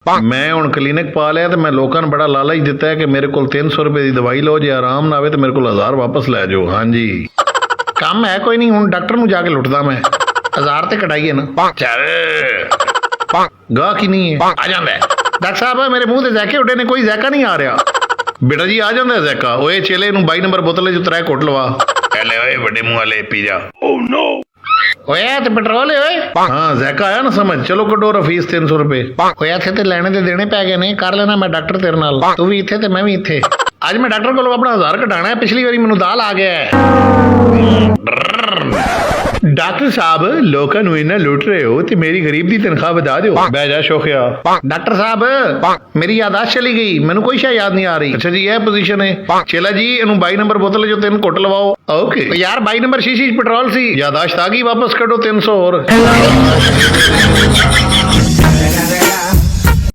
मैं हुण क्लीनिक पा लिया तो मैं लोगों ने बड़ा लालच दिता है कि मेरे को 300 रुपए की दवाई लो, जे आराम ना आवे तो मेरे को 1000 वापस लै जाओ। हाँ जी, काम है कोई नहीं, हुण डॉक्टर नूं जाके लुटदा मैं। 1000 ते कटाइए ना, चल गाह की नहीं है, आ जांदा है। डॉक्टर साहब मेरे मुंह ते जैके उडे ने, कोई जैका नहीं आ रहा। बेटा जी आ जांदा है जैका। ओए चेले नूं 22 नंबर बोतल च 3 घुट लवा। ले ओए बड़े मुंह वाले पी जा। ओह नो, ओए ते पेट्रोल है ओए। हाँ जैका आया ना समझ, चलो कटो फीस 300 रुपए। ओए इत्थे ते लेने ते देने पै गए ने, कर लेना मैं डॉक्टर तेरे नाल। तू भी इत्थे ते मैं भी इत्थे। आज मैं डॉक्टर कोलों अपना 1000 घटाना है, पिछली बारी मैनूं दाल आ गया है। डॉक्टर साहब लोकां नूं इन्ना लुट रहे हो ते मेरी गरीब दी तनख्वाह बता दो। बह जा शोखिया। डॉक्टर साहब मेरी यादाश्त चली गई, मैनूं कोई शायद याद नहीं आ रही। अच्छा जी यह पोजीशन है। चला जी इनू 22 नंबर बोतल जो 3 घुट लवाओ। ओके यार 22 नंबर शीशी पेट्रोल सी, यादाश्त आ गई, वापस कटो 300 और।